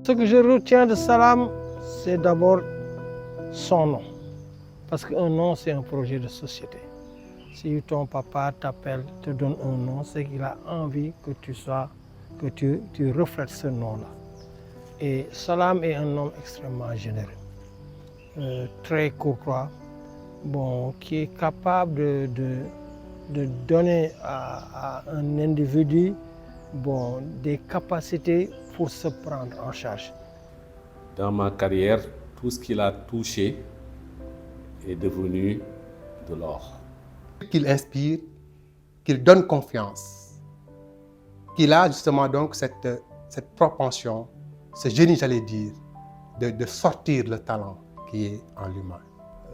Ce que je retiens de Salam, c'est d'abord son nom. Parce qu'un nom, c'est un projet de société. Si ton papa t'appelle, te donne un nom, c'est qu'il a envie que tu reflètes ce nom-là. Et Salam est un homme extrêmement généreux, très courtois, qui est capable de donner à un individu des capacités pour se prendre en charge. Dans ma carrière, tout ce qu'il a touché est devenu de l'or. Qu'il inspire, qu'il donne confiance, qu'il a justement donc cette propension, ce génie, j'allais dire, de sortir le talent qui est en l'humain.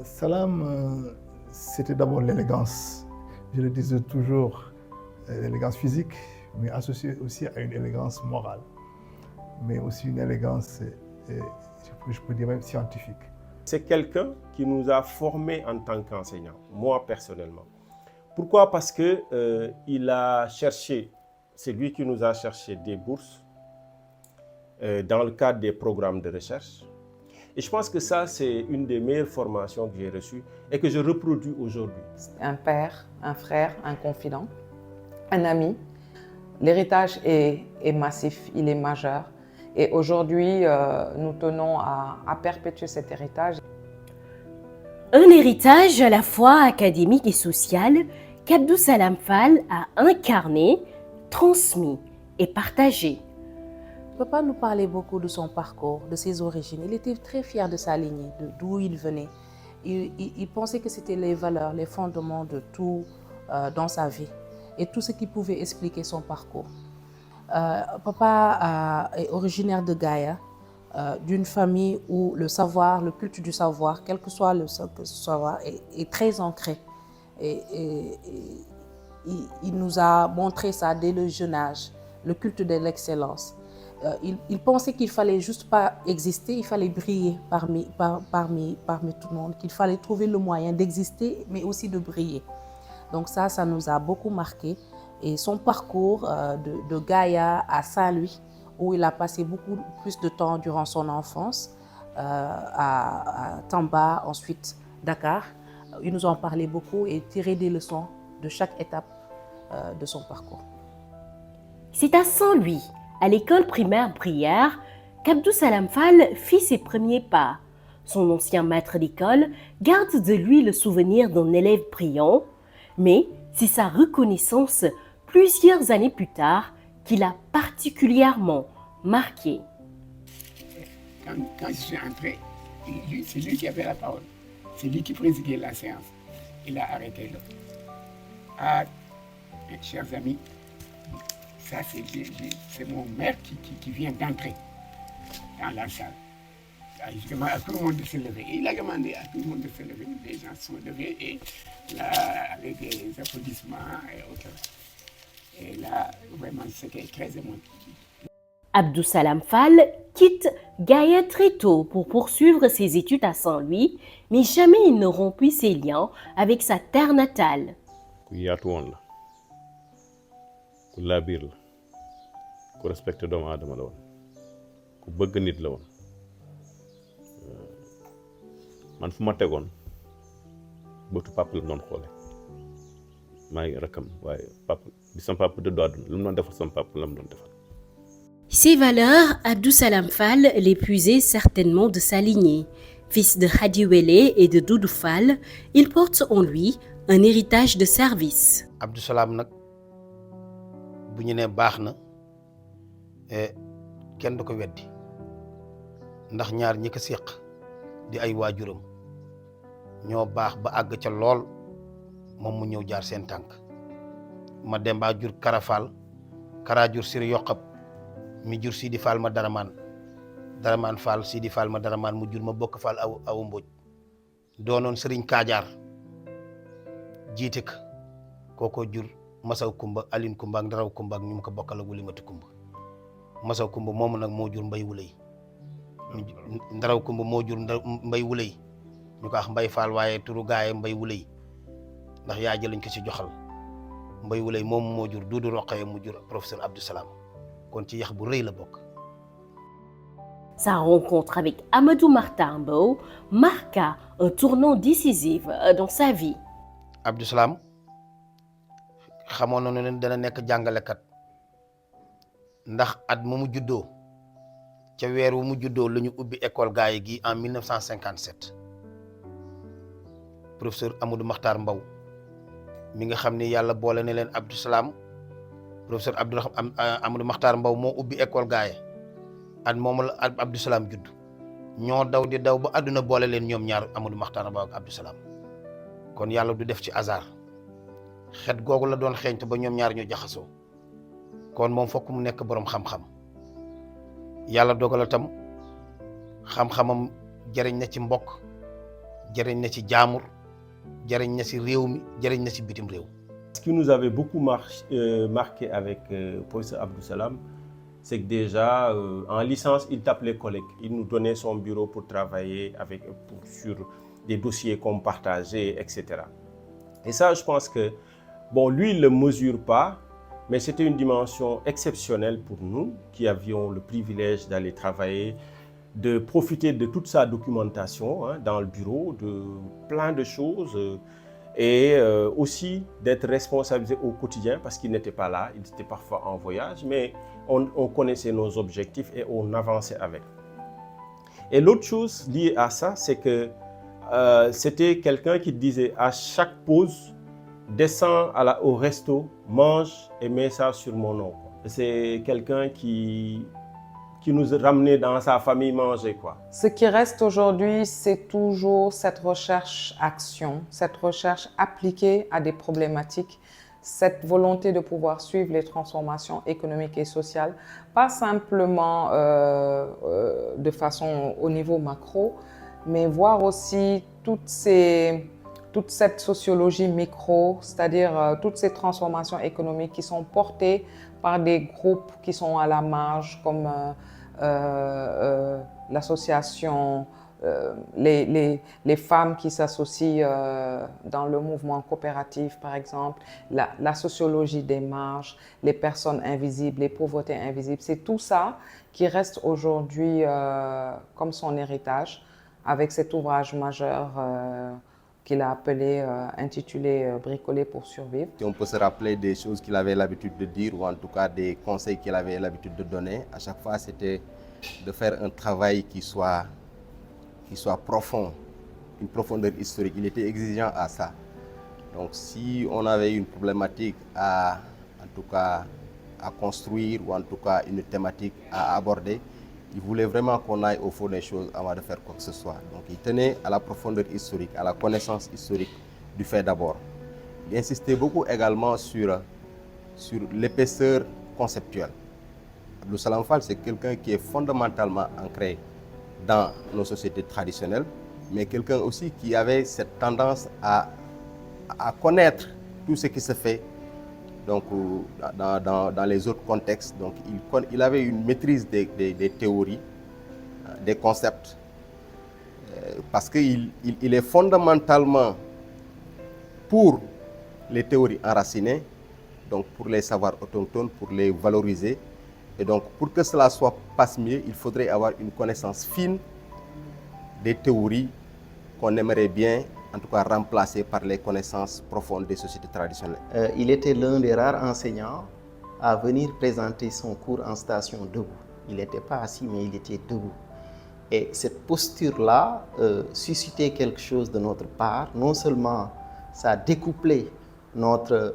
Salam, c'était d'abord l'élégance. Je le disais toujours, l'élégance physique, mais associée aussi à une élégance morale, mais aussi une élégance, je peux dire même scientifique. C'est quelqu'un qui nous a formés en tant qu'enseignants, moi personnellement. Pourquoi? Parce que il a cherché, c'est lui qui nous a cherché des bourses dans le cadre des programmes de recherche. Et je pense que ça, c'est une des meilleures formations que j'ai reçues et que je reproduis aujourd'hui. Un père, un frère, un confident, un ami. L'héritage est massif, il est majeur. Et aujourd'hui, nous tenons à perpétuer cet héritage. Un héritage à la fois académique et social qu'Abdou Salam Fall a incarné, transmis et partagé. Papa nous parlait beaucoup de son parcours, de ses origines. Il était très fier de sa lignée, d'où il venait. Il pensait que c'était les valeurs, les fondements de tout dans sa vie et tout ce qui pouvait expliquer son parcours. Papa est originaire de Gaïa, d'une famille où le savoir, le culte du savoir, quel que soit le savoir, est très ancré. Et il nous a montré ça dès le jeune âge, le culte de l'excellence. Il pensait qu'il fallait juste pas exister, il fallait briller parmi tout le monde, qu'il fallait trouver le moyen d'exister, mais aussi de briller. Donc ça nous a beaucoup marqué. Et son parcours de Gaïa à Saint-Louis, où il a passé beaucoup plus de temps durant son enfance, à Tamba, ensuite Dakar, ils nous ont parlé beaucoup et tiré des leçons de chaque étape de son parcours. C'est à Saint-Louis, à l'école primaire Brière, qu'Abdou Salam Fall fit ses premiers pas. Son ancien maître d'école garde de lui le souvenir d'un élève brillant, mais c'est sa reconnaissance plusieurs années plus tard qui l'a particulièrement marqué. Quand je suis entré, c'est lui qui avait la parole. C'est lui qui présidait la séance. Il a arrêté là. Ah, chers amis, ça c'est mon maire qui vient d'entrer dans la salle. Je demande à tout le monde de se lever. Il a demandé à tout le monde de se lever. Les gens sont levés et là, avec des applaudissements et autres. Et là, vraiment, c'était très émotif. Abdou Salam Fall quitte Gaïa très tôt pour poursuivre ses études à Saint-Louis, mais jamais il ne rompit ses liens avec sa terre natale. Ku yaatu woon la ku laabiir la ku respecté doomu aadama la woon ku bëgg nit la woon man fu ma tegoon bëtu papa la mu doon xoole maa ngi rakkam waaye papa bi sama papa dëddu àdduna lu mu doon defal sama papa la mu doon defal. Ces valeurs, Abdou Salam Fall les puisait certainement de sa lignée. Fils de Hadi Wele et de Doudou Fall, il porte en lui un héritage de service. Abdou Salam nag bu ñu nee baax na kenn du ko weddi ndax ñaar ñi ko séq di ay waajuram ñoo baax ba àgg ca lool moom mu ñëw jaar seen tànk ma Demba jur Karafal Kara jur Siri Yoqab mi jur Sidi Fall ma Daraman Fall Sidi Fall ma Daraman mu jur ma bokk Fall awu Mbodj doonoon Sëriñ Kaajaar jiite ko kooko jur Masaw Kumba Aline Kumba ak Ndaraw Kumba ak ñu mu ko bokkal ak Wulimati Kumba Masaw Kumba moomu nag moo jur Mbay Wulay Ndaraw Kumba moo jur Mbay Wulay ñu ko wax Mbay Fall waaye turu gaaye Mbay Wulay ndax yaa jëlañ ko ci joxal Mbay Wulay moom moo jur Duudu Roqaye mu jur professeur Abdou Salam kon ci yax bu rëy la bokk. Sa rencontre avec Amadou Mahtar Mbow marqua un tournant décisif dans sa vie. Abdou Salam xamoon na ne dana nekk jàngalekat ndax at mu juddoo ca weer wu mu juddoo la ñu ubbi école Gaye gi en 1957 professeur Amadou Mahtar Mbow mi nga xam ni yàlla boole na leen Abdou Salam professeur Amadou Mahtar Mbow moo ubbi école Gaye at moom la Abdou Salam judd ñoo daw di daw ba àdduna boole leen ñoom ñaar Amadou Mahtar Mbow ak Abdou Salam kon yàlla du def ci hasard xet googu la doon xeeñtu ba ñoom ñaar ñu jaxasoo kon moom fokk mu nekk boroom xam-xam yàlla dogal tam xam-xamam jëriñ na ci mbokk jëriñ na ci jaamur jëriñ na ci réew mi jëriñ na ci bitim réew. Ce qui nous avait beaucoup marqué avec professeur Abdou Salam, c'est que déjà en licence, il tape les collègues. Il nous donnait son bureau pour travailler sur des dossiers qu'on partageait, etc. Et ça, je pense que, bon, lui, il ne le mesure pas, mais c'était une dimension exceptionnelle pour nous qui avions le privilège d'aller travailler, de profiter de toute sa documentation dans le bureau, de plein de choses, et aussi d'être responsabilisé au quotidien parce qu'il n'était pas là, il était parfois en voyage, mais on connaissait nos objectifs et on avançait avec. Et l'autre chose liée à ça, c'est que c'était quelqu'un qui disait à chaque pause, descends au resto, mange et mets ça sur mon nom. C'est quelqu'un qui nous ramenait dans sa famille manger, quoi. Ce qui reste aujourd'hui, c'est toujours cette recherche-action, cette recherche appliquée à des problématiques, cette volonté de pouvoir suivre les transformations économiques et sociales, pas simplement de façon au niveau macro, mais voir aussi toute cette sociologie micro, c'est-à-dire toutes ces transformations économiques qui sont portées par des groupes qui sont à la marge, comme l'association, les femmes qui s'associent dans le mouvement coopératif, par exemple, la sociologie des marges, les personnes invisibles, les pauvretés invisibles. C'est tout ça qui reste aujourd'hui comme son héritage, avec cet ouvrage majeur qu'il a intitulé « Bricoler pour survivre ». On peut se rappeler des choses qu'il avait l'habitude de dire, ou en tout cas des conseils qu'il avait l'habitude de donner. À chaque fois, c'était de faire un travail qui soit profond, une profondeur historique. Il était exigeant à ça. Donc si on avait une problématique à construire, ou en tout cas une thématique à aborder, il voulait vraiment qu'on aille au fond des choses avant de faire quoi que ce soit. Donc il tenait à la profondeur historique, à la connaissance historique du fait d'abord. Il insistait beaucoup également sur l'épaisseur conceptuelle. Abdou Salam Fall, c'est quelqu'un qui est fondamentalement ancré dans nos sociétés traditionnelles, mais quelqu'un aussi qui avait cette tendance à connaître tout ce qui se fait donc, dans les autres contextes. Donc, il avait une maîtrise des théories, des concepts, parce qu'il est fondamentalement pour les théories enracinées, donc pour les savoirs autochtones, pour les valoriser. Et donc, pour que cela passe mieux, il faudrait avoir une connaissance fine des théories qu'on aimerait bien, en tout cas, remplacer par les connaissances profondes des sociétés traditionnelles. Il était l'un des rares enseignants à venir présenter son cours en station debout. Il n'était pas assis, mais il était debout. Et cette posture-là suscitait quelque chose de notre part. Non seulement ça découplait notre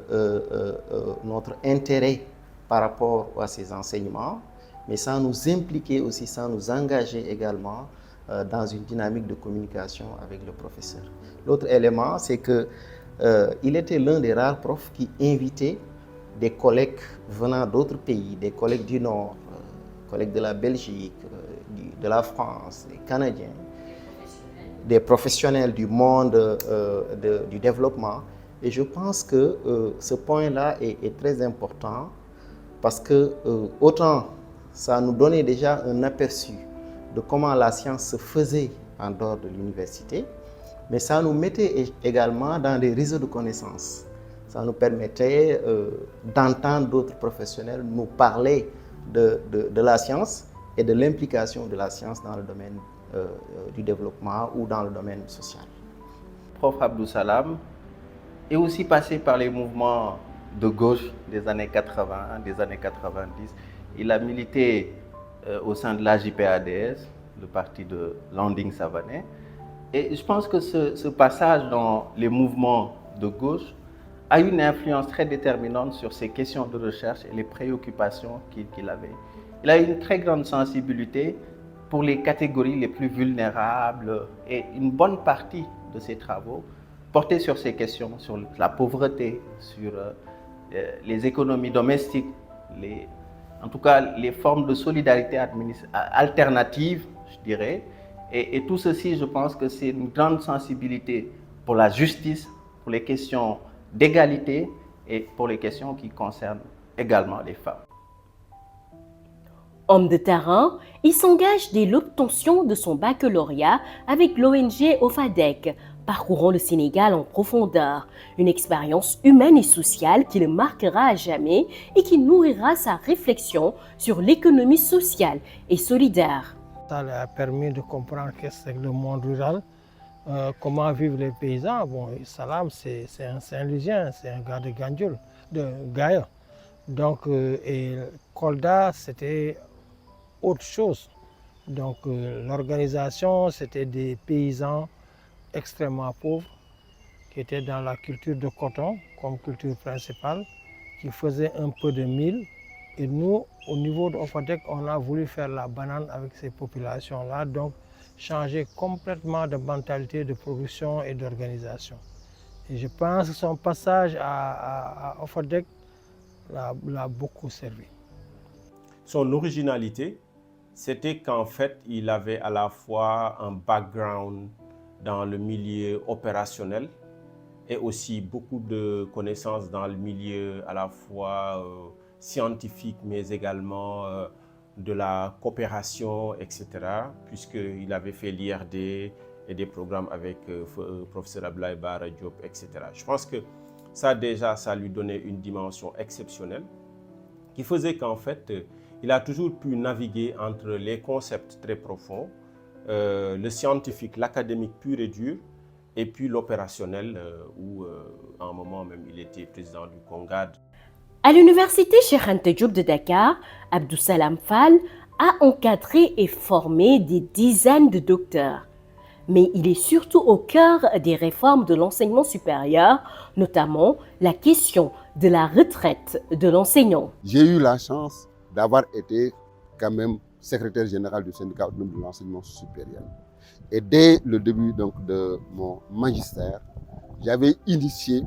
intérêt par rapport à ces enseignements, mais ça nous impliquait aussi, ça nous engageait également dans une dynamique de communication avec le professeur. L'autre élément, c'est qu'il était l'un des rares profs qui invitait des collègues venant d'autres pays, des collègues du Nord, collègues de la Belgique, de la France, des Canadiens, des professionnels du monde du développement. Et je pense que ce point-là est très important parce que autant ça nous donnait déjà un aperçu de comment la science se faisait en dehors de l'université, mais ça nous mettait également dans des réseaux de connaissances. Ça nous permettait d'entendre d'autres professionnels nous parler de la science et de l'implication de la science dans le domaine du développement ou dans le domaine social. Prof Abdou Salam est aussi passé par les mouvements de gauche des années 80, des années 90. Il a milité au sein de l'AJPADS, le parti de Landing Savané. Et je pense que ce passage dans les mouvements de gauche a une influence très déterminante sur ces questions de recherche et les préoccupations qu'il avait. Il a une très grande sensibilité pour les catégories les plus vulnérables et une bonne partie de ses travaux portaient sur ces questions, sur la pauvreté, sur les économies domestiques, en tout cas les formes de solidarité alternative, je dirais. Et tout ceci, je pense que c'est une grande sensibilité pour la justice, pour les questions d'égalité et pour les questions qui concernent également les femmes. Homme de terrain, il s'engage dès l'obtention de son baccalauréat avec l'ONG OFADEC, parcourant le Sénégal en profondeur. Une expérience humaine et sociale qui le marquera à jamais et qui nourrira sa réflexion sur l'économie sociale et solidaire. Ça lui a permis de comprendre qu'est-ce que c'est que le monde rural, comment vivent les paysans. Bon, Salam, c'est un Saint-Lusien, c'est un gars de Gandiol, de Gaïa. Donc, et Kolda, c'était autre chose. Donc, l'organisation, c'était des paysans extrêmement pauvres qui étaient dans la culture de coton comme culture principale, qui faisaient un peu de mil. Et nous, au niveau de OFADEC, on a voulu faire la banane avec ces populations-là, donc changer complètement de mentalité de production et d'organisation. Et je pense que son passage à OFADEC l'a beaucoup servi. Son originalité, c'était qu'en fait, il avait à la fois un background dans le milieu opérationnel et aussi beaucoup de connaissances dans le milieu à la fois scientifique, mais également de la coopération, etc., puisqu'il avait fait l'IRD et des programmes avec professeur Abdoulaye Bara Diop, etc. Je pense que ça, déjà, ça lui donnait une dimension exceptionnelle qui faisait qu'en fait, il a toujours pu naviguer entre les concepts très profonds, le scientifique, l'académique pur et dur, et puis l'opérationnel, où à un moment même, il était président du CONGAD. À l'université Cheikh Anta Diop de Dakar, Abdou Salam Fall a encadré et formé des dizaines de docteurs. Mais il est surtout au cœur des réformes de l'enseignement supérieur, notamment la question de la retraite de l'enseignant. J'ai eu la chance d'avoir été quand même secrétaire général du syndicat autonome de l'enseignement supérieur. Et dès le début donc, de mon magistère, j'avais initié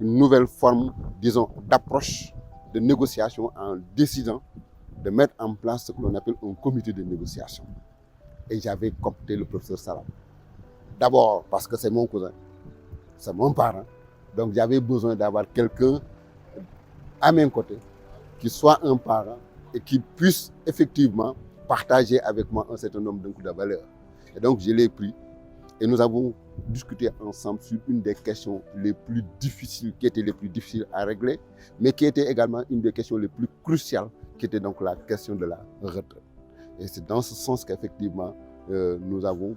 une nouvelle forme, disons, d'approche de négociation en décidant de mettre en place ce que l'on appelle un comité de négociation. Et j'avais coopté le professeur Salam. D'abord parce que c'est mon cousin, c'est mon parent. Donc j'avais besoin d'avoir quelqu'un à mes côtés qui soit un parent et qui puisse effectivement partager avec moi un certain nombre de valeurs. Et donc je l'ai pris et nous avons discuté ensemble sur une des questions les plus difficiles, qui étaient les plus difficiles à régler, mais qui était également une des questions les plus cruciales, qui était donc la question de la retraite. Et c'est dans ce sens qu'effectivement, nous avons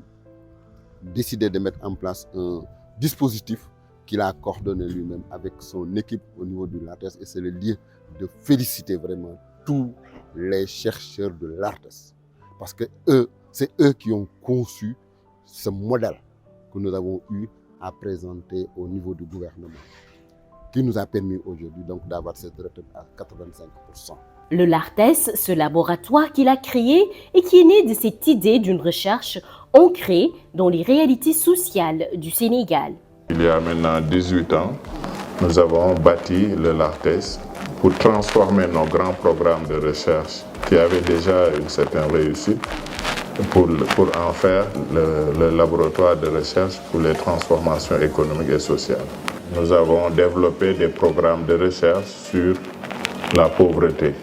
décidé de mettre en place un dispositif qu'il a coordonné lui-même avec son équipe au niveau de l'ARTES. Et c'est le lieu de féliciter vraiment tous les chercheurs de l'ARTES. Parce que c'est eux qui ont conçu ce modèle que nous avons eu à présenter au niveau du gouvernement, qui nous a permis aujourd'hui donc d'avoir cette retraite à 85%. Le LARTES, ce laboratoire qu'il a créé et qui est né de cette idée d'une recherche ancrée dans les réalités sociales du Sénégal. Il y a maintenant 18 ans, nous avons bâti le LARTES pour transformer nos grands programmes de recherche qui avaient déjà une certaine réussite pour en faire le laboratoire de recherche pour les transformations économiques et sociales. Nous avons développé des programmes de recherche sur la pauvreté,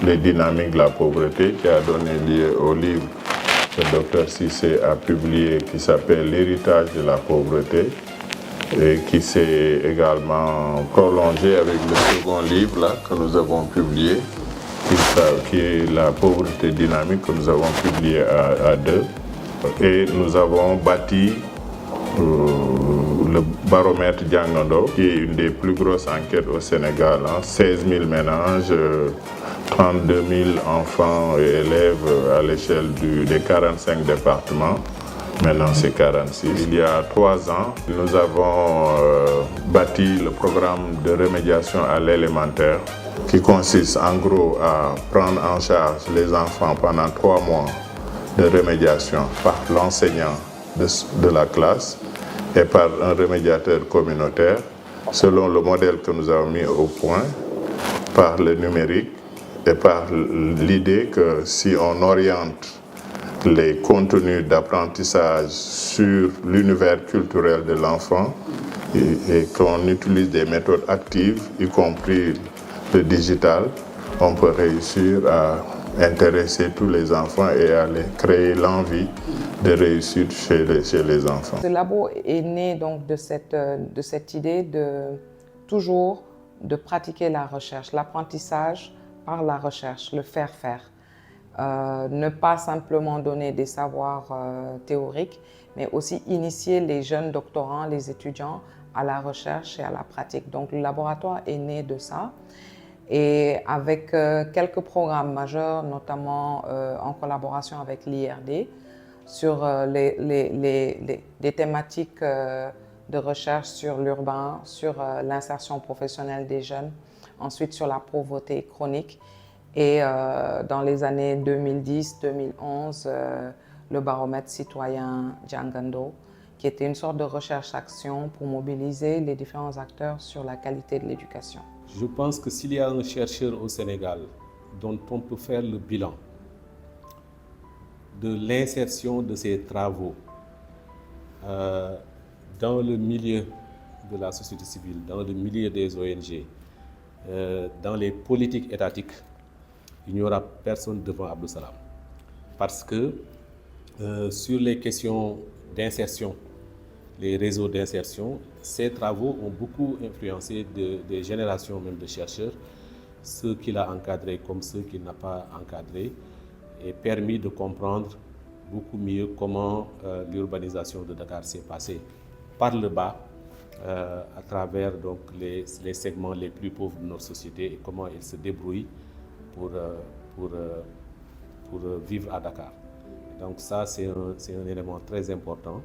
les dynamiques de la pauvreté, qui a donné lieu au livre que le Dr Cissé a publié qui s'appelle L'héritage de la pauvreté et qui s'est également prolongé avec le second livre là, que nous avons publié qui est La pauvreté dynamique, que nous avons publié à deux. Et nous avons bâti le baromètre Djangando, qui est une des plus grosses enquêtes au Sénégal. 16 000 ménages, 32 000 enfants et élèves à l'échelle des 45 départements. Maintenant, c'est 46. Il y a 3 ans, nous avons bâti le programme de remédiation à l'élémentaire, qui consiste en gros à prendre en charge les enfants pendant 3 mois de remédiation par l'enseignant de la classe et par un remédiateur communautaire, selon le modèle que nous avons mis au point, par le numérique et par l'idée que si on oriente les contenus d'apprentissage sur l'univers culturel de l'enfant et qu'on utilise des méthodes actives, y compris le digital, on peut réussir à intéresser tous les enfants et à créer l'envie de réussite chez les enfants. Ce labo est né donc de cette idée de toujours de pratiquer la recherche, l'apprentissage par la recherche, le faire-faire. Ne pas simplement donner des savoirs théoriques, mais aussi initier les jeunes doctorants, les étudiants à la recherche et à la pratique. Donc le laboratoire est né de ça. Et avec quelques programmes majeurs, notamment en collaboration avec l'IRD, sur des thématiques de recherche sur l'urbain, sur l'insertion professionnelle des jeunes, ensuite sur la pauvreté chronique. Et dans les années 2010-2011, le baromètre citoyen Djangando, qui était une sorte de recherche-action pour mobiliser les différents acteurs sur la qualité de l'éducation. Je pense que s'il y a un chercheur au Sénégal dont on peut faire le bilan de l'insertion de ses travaux dans le milieu de la société civile, dans le milieu des ONG, dans les politiques étatiques, il n'y aura personne devant Abdou Salam. Parce que sur les questions d'insertion, les réseaux d'insertion, ces travaux ont beaucoup influencé des générations même de chercheurs, ceux qu'il a encadrés comme ceux qu'il n'a pas encadrés, et permis de comprendre beaucoup mieux comment l'urbanisation de Dakar s'est passée par le bas, à travers donc, les segments les plus pauvres de notre société et comment ils se débrouillent pour vivre à Dakar. Donc ça, c'est un élément très important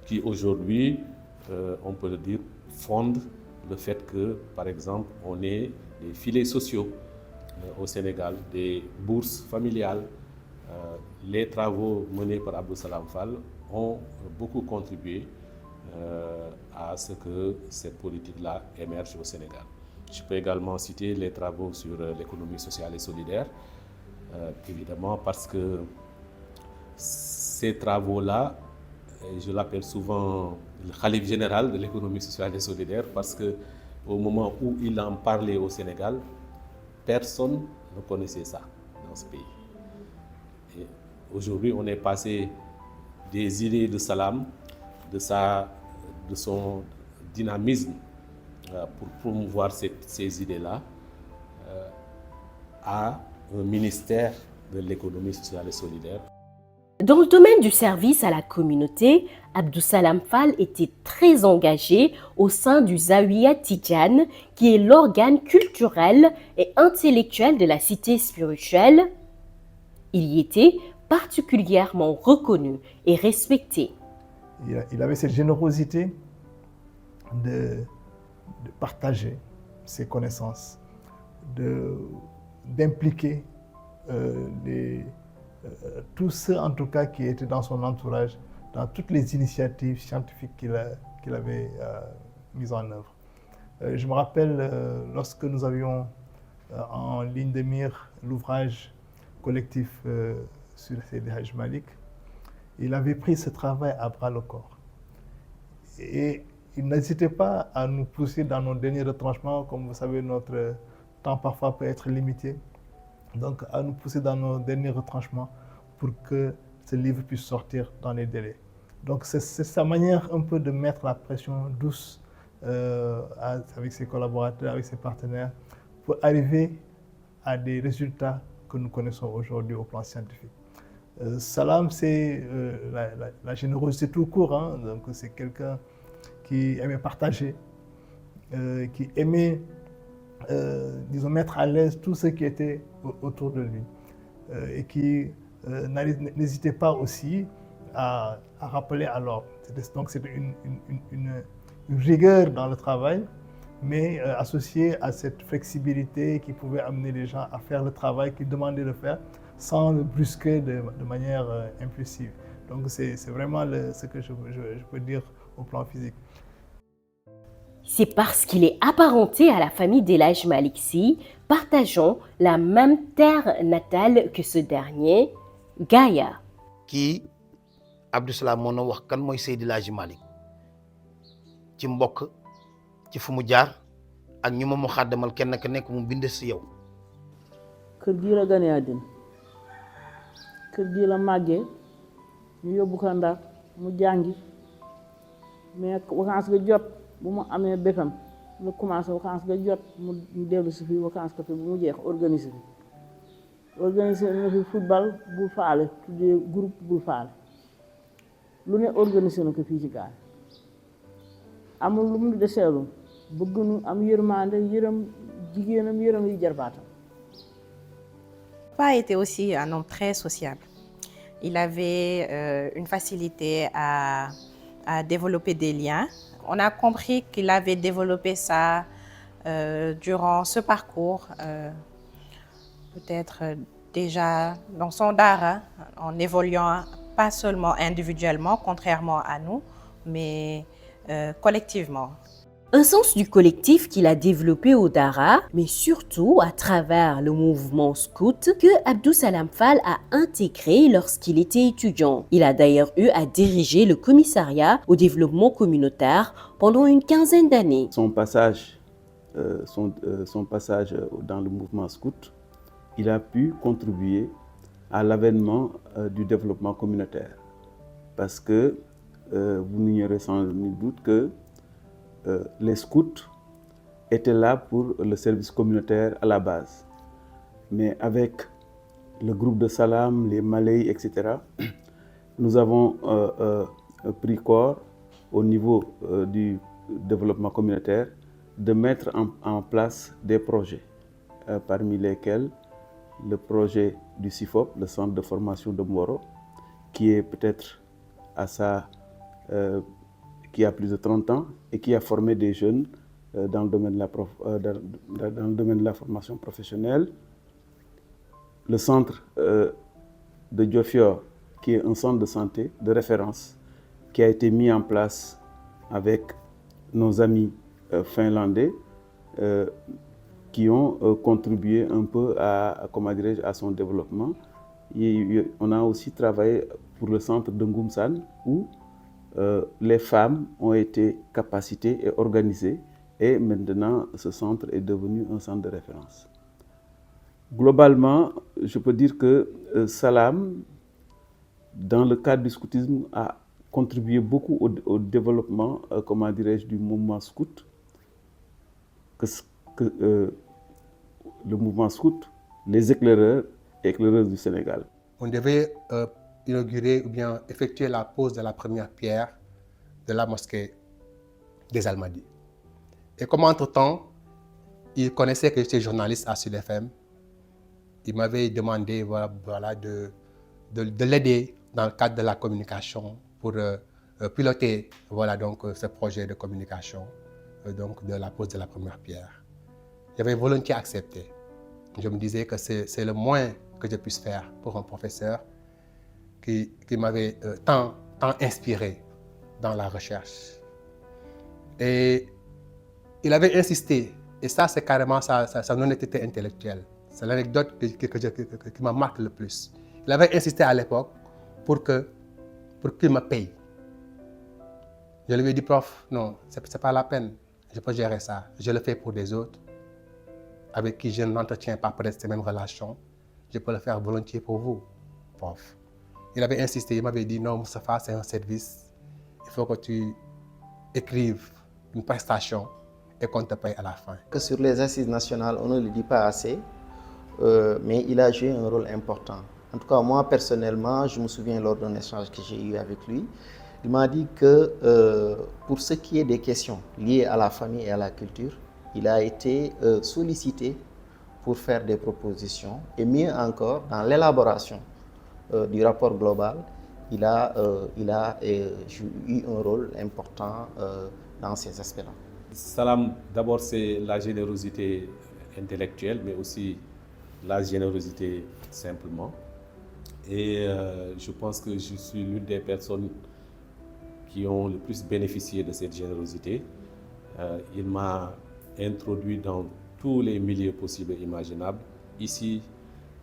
qui aujourd'hui, on peut le dire, fonde le fait que, par exemple, on ait des filets sociaux au Sénégal, des bourses familiales. Les travaux menés par Abdou Salam Fall ont beaucoup contribué à ce que cette politique-là émerge au Sénégal. Je peux également citer les travaux sur l'économie sociale et solidaire, évidemment parce que ces travaux-là, je l'appelle souvent le khalife général de l'économie sociale et solidaire parce qu'au moment où il en parlait au Sénégal, personne ne connaissait ça dans ce pays. Et aujourd'hui, on est passé des idées de Salam, de son dynamisme pour promouvoir ces idées-là, à un ministère de l'économie sociale et solidaire. Dans le domaine du service à la communauté, Abdou Salam Fall était très engagé au sein du Zawiya Tidjane, qui est l'organe culturel et intellectuel de la cité spirituelle. Il y était particulièrement reconnu et respecté. Il avait cette générosité de partager ses connaissances, d'impliquer tous ceux en tout cas qui étaient dans son entourage, dans toutes les initiatives scientifiques qu'il avait mises en œuvre. Je me rappelle lorsque nous avions en ligne de mire l'ouvrage collectif sur Seydi Hadji Malick, il avait pris ce travail à bras le corps. Et il n'hésitait pas à nous pousser dans nos derniers retranchements. Comme vous savez, notre temps parfois peut être limité. Donc à nous pousser dans nos derniers retranchements pour que ce livre puisse sortir dans les délais. Donc c'est sa manière un peu de mettre la pression douce avec ses collaborateurs, avec ses partenaires, pour arriver à des résultats que nous connaissons aujourd'hui au plan scientifique. Salam, c'est la générosité tout court, hein. Donc c'est quelqu'un qui aimait partager, qui aimait, disons, mettre à l'aise tout ce qui était autour de lui, et qui n'hésitait pas aussi à rappeler à l'ordre. Donc c'était une rigueur dans le travail, mais associée à cette flexibilité qui pouvait amener les gens à faire le travail qu'ils demandaient de faire sans le brusquer de manière impulsive. Donc c'est vraiment ce que je peux dire au plan physique. C'est parce qu'il est apparenté à la famille d'El Hadj Malick Sy, partageant la même terre natale que ce dernier, Gaïa. kii Abdou Salam moo na wax kan mooy Seydi El Hadji Malick ci mbokk ci fu mu jaar ak ñu ma mu xàddamal kenn ku nekk mu bind si yow. kër gii la gane àddina kër gii la màggee ñu yóbbu ko Ndar mu jàngi mais vacances ga jot bu mu amee BFEM la commencé vacances ga jot mu dellu si fii vacances ko fi bu mu jeex organisé na fi football bul faale tuddee groupe bul faale lu ne organisé na ko fii ci gaal amul lu mu deseelu bëgg nu am yërmande yërëm jigéenam yërëm yi jarbaatam. Papa était aussi un homme très sociable. Il avait une facilité à développer des liens. On a compris qu'il avait développé ça durant ce parcours, peut-être déjà dans son dara, en évoluant pas seulement individuellement, contrairement à nous, mais collectivement. Un sens du collectif qu'il a développé au Dara, mais surtout à travers le mouvement scout que Abdou Salam Fall a intégré lorsqu'il était étudiant. Il a d'ailleurs eu à diriger le commissariat au développement communautaire pendant une quinzaine d'années. Son passage dans le mouvement scout, il a pu contribuer à l'avènement du développement communautaire. Parce que vous n'ignorez sans nul doute que les scouts étaient là pour le service communautaire à la base. Mais avec le groupe de Salam, les Malays, etc., nous avons pris corps au niveau du développement communautaire de mettre en place des projets, parmi lesquels le projet du CIFOP, le centre de formation de Mboro, qui est peut-être qui a plus de 30 ans et qui a formé des jeunes dans le domaine de la formation professionnelle. Le centre de Diofior, qui est un centre de santé de référence, qui a été mis en place avec nos amis finlandais, qui ont contribué un peu à son développement. Et on a aussi travaillé pour le centre de Ngoumsan, où les femmes ont été capacitées et organisées, et maintenant ce centre est devenu un centre de référence. Globalement, je peux dire que Salam, dans le cadre du scoutisme, a contribué beaucoup au développement, du mouvement scout, le mouvement scout, les éclaireurs et éclaireuses du Sénégal. On devait inaugurer ou bien effectuer la pose de la première pierre de la mosquée des Almadies. Et comme entre-temps, il connaissait que j'étais journaliste à Sud FM, il m'avait demandé de l'aider dans le cadre de la communication pour piloter ce projet de communication de la pose de la première pierre. J'avais volontiers accepté. Je me disais que c'est le moins que je puisse faire pour un professeur qui m'avait tant inspiré dans la recherche. Et il avait insisté, et ça c'est carrément sa honnêteté intellectuelle. C'est l'anecdote qui m'a marqué le plus. Il avait insisté à l'époque pour qu'il me paye. Je lui ai dit, prof, non, c'est pas la peine, je peux gérer ça. Je le fais pour des autres, avec qui je n'entretiens pas peut-être ces mêmes relations. Je peux le faire volontiers pour vous, prof. Il avait insisté, il m'avait dit, non, Moustapha, c'est un service. Il faut que tu écrives une prestation et qu'on te paye à la fin. Que sur les assises nationales, on ne le dit pas assez. mais il a joué un rôle important. En tout cas, moi personnellement, je me souviens lors d'un échange que j'ai eu avec lui, il m'a dit que pour ce qui est des questions liées à la famille et à la culture, il a été sollicité pour faire des propositions et mieux encore, dans l'élaboration du rapport global, il a eu un rôle important dans ces aspects-là. Salam, d'abord, c'est la générosité intellectuelle, mais aussi la générosité simplement. Et je pense que je suis l'une des personnes qui ont le plus bénéficié de cette générosité. Il m'a introduit dans tous les milieux possibles et imaginables, ici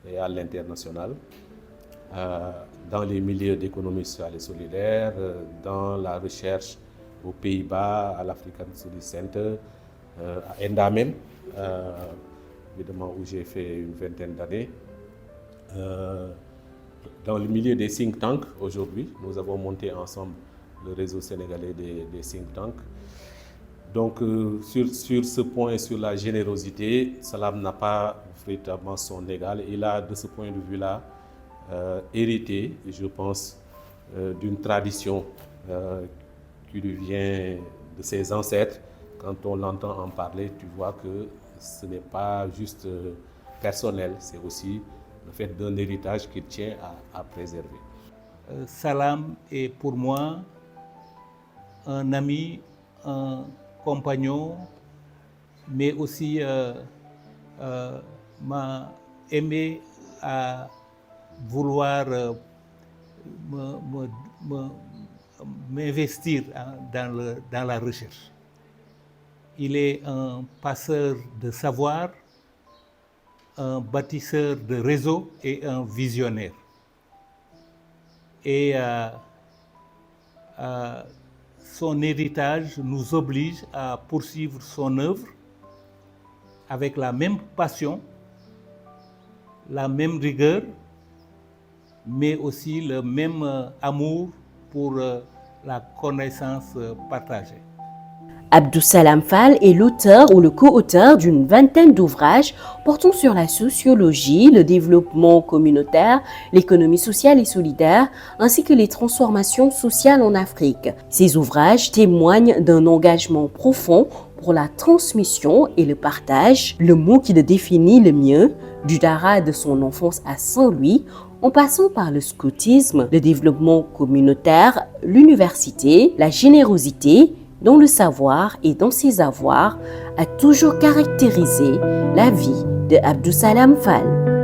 et à l'international, dans les milieux d'économie sociale et solidaire, dans la recherche aux Pays-Bas, à l'African Studies Center, à ENDA même, évidemment où j'ai fait une vingtaine d'années. Dans le milieu des think tanks, aujourd'hui, nous avons monté ensemble le réseau sénégalais des think tanks. Donc, sur ce point, sur la générosité, Salam n'a pas véritablement son égal. Il a, de ce point de vue-là, hérité, je pense, d'une tradition qui lui vient de ses ancêtres. Quand on l'entend en parler, tu vois que ce n'est pas juste personnel, c'est aussi le fait d'un héritage qu'il tient à préserver. Salam est pour moi un ami, un compagnon, mais aussi m'a aimé à vouloir m'investir dans la recherche. Il est un passeur de savoir, un bâtisseur de réseau et un visionnaire. Et son héritage nous oblige à poursuivre son œuvre avec la même passion, la même rigueur, mais aussi le même amour pour la connaissance partagée. Abdou Salam Fall est l'auteur ou le co-auteur d'une vingtaine d'ouvrages portant sur la sociologie, le développement communautaire, l'économie sociale et solidaire, ainsi que les transformations sociales en Afrique. Ces ouvrages témoignent d'un engagement profond pour la transmission et le partage, le mot qui le définit le mieux, du Dara de son enfance à Saint-Louis, en passant par le scoutisme, le développement communautaire, l'université, la générosité, dont le savoir et dans ses avoirs a toujours caractérisé la vie de Abdou Salam Fall.